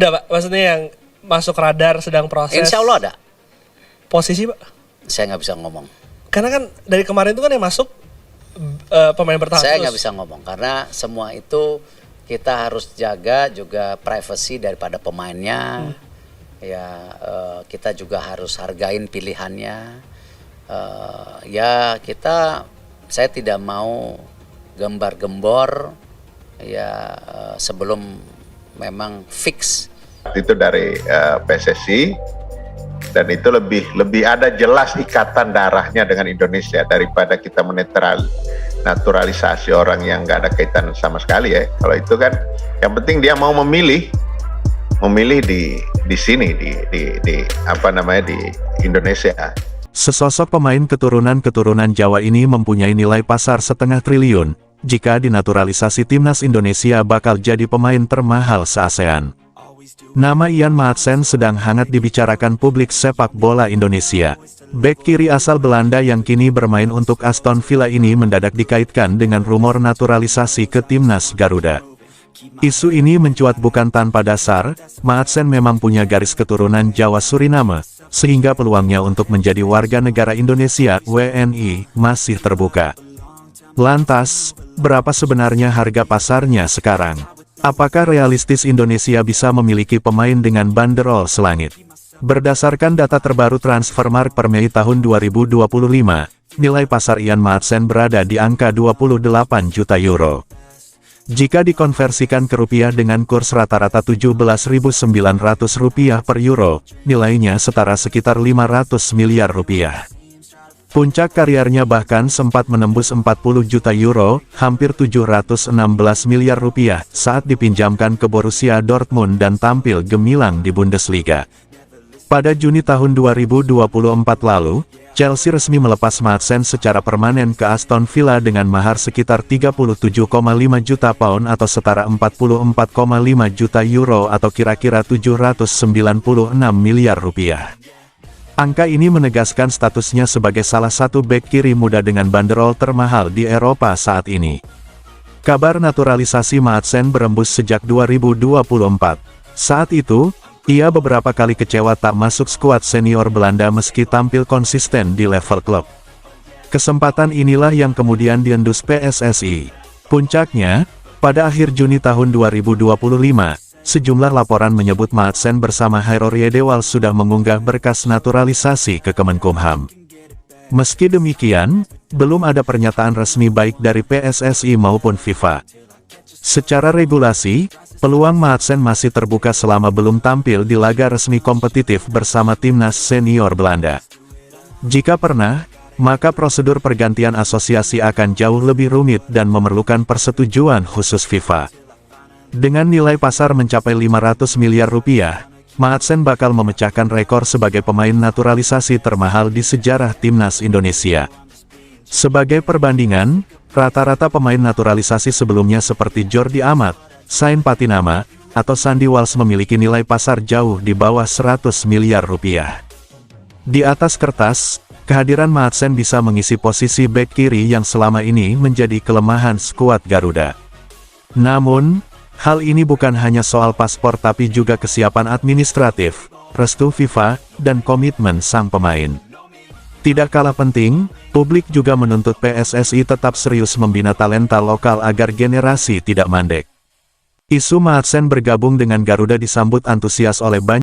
Ada Pak, maksudnya yang masuk radar sedang proses. Insya Allah ada. Posisi Pak? Saya nggak bisa ngomong. Karena kan dari kemarin itu kan yang masuk pemain bertahan. Saya nggak bisa ngomong karena semua itu kita harus jaga juga privasi daripada pemainnya. Ya kita juga harus hargain pilihannya. Saya tidak mau gembar-gembor ya sebelum memang fix. Itu dari PSSI dan itu lebih ada jelas ikatan darahnya dengan Indonesia daripada kita naturalisasi orang yang nggak ada kaitan sama sekali ya. Kalau itu kan yang penting dia mau memilih di sini di Indonesia. Sesosok pemain keturunan Jawa ini mempunyai nilai pasar 0,5 triliun. Jika dinaturalisasi timnas Indonesia bakal jadi pemain termahal se-ASEAN. Nama Ian Maatsen sedang hangat dibicarakan publik sepak bola Indonesia. Bek kiri asal Belanda yang kini bermain untuk Aston Villa ini mendadak dikaitkan dengan rumor naturalisasi ke timnas Garuda. Isu ini mencuat bukan tanpa dasar, Maatsen memang punya garis keturunan Jawa Suriname, sehingga peluangnya untuk menjadi warga negara Indonesia (WNI) masih terbuka. Lantas, berapa sebenarnya harga pasarnya sekarang? Apakah realistis Indonesia bisa memiliki pemain dengan banderol selangit? Berdasarkan data terbaru Transfermarkt per Mei tahun 2025, nilai pasar Ian Maatsen berada di angka 28 juta euro. Jika dikonversikan ke rupiah dengan kurs rata-rata 17.900 rupiah per euro, nilainya setara sekitar 500 miliar rupiah. Puncak karirnya bahkan sempat menembus 40 juta euro, hampir 716 miliar rupiah, saat dipinjamkan ke Borussia Dortmund dan tampil gemilang di Bundesliga. Pada Juni tahun 2024 lalu, Chelsea resmi melepas Maatsen secara permanen ke Aston Villa dengan mahar sekitar 37,5 juta pound atau setara 44,5 juta euro atau kira-kira 796 miliar rupiah. Angka ini menegaskan statusnya sebagai salah satu bek kiri muda dengan banderol termahal di Eropa saat ini. Kabar naturalisasi Maatsen berembus sejak 2024. Saat itu, ia beberapa kali kecewa tak masuk skuad senior Belanda meski tampil konsisten di level klub. Kesempatan inilah yang kemudian diendus PSSI. Puncaknya, pada akhir Juni tahun 2025, sejumlah laporan menyebut Maatsen bersama Hairor Yedewal sudah mengunggah berkas naturalisasi ke Kemenkumham. Meski demikian, belum ada pernyataan resmi baik dari PSSI maupun FIFA. Secara regulasi, peluang Maatsen masih terbuka selama belum tampil di laga resmi kompetitif bersama timnas senior Belanda. Jika pernah, maka prosedur pergantian asosiasi akan jauh lebih rumit dan memerlukan persetujuan khusus FIFA. Dengan nilai pasar mencapai 500 miliar rupiah, Maatsen bakal memecahkan rekor sebagai pemain naturalisasi termahal di sejarah timnas Indonesia. Sebagai perbandingan, rata-rata pemain naturalisasi sebelumnya seperti Jordi Amat, Sain Patinama, atau Sandy Walsh memiliki nilai pasar jauh di bawah 100 miliar rupiah. Di atas kertas, kehadiran Maatsen bisa mengisi posisi bek kiri yang selama ini menjadi kelemahan skuad Garuda. Namun, hal ini bukan hanya soal paspor tapi juga kesiapan administratif, restu FIFA, dan komitmen sang pemain. Tidak kalah penting, publik juga menuntut PSSI tetap serius membina talenta lokal agar generasi tidak mandek. Isu Maatsen bergabung dengan Garuda disambut antusias oleh banyak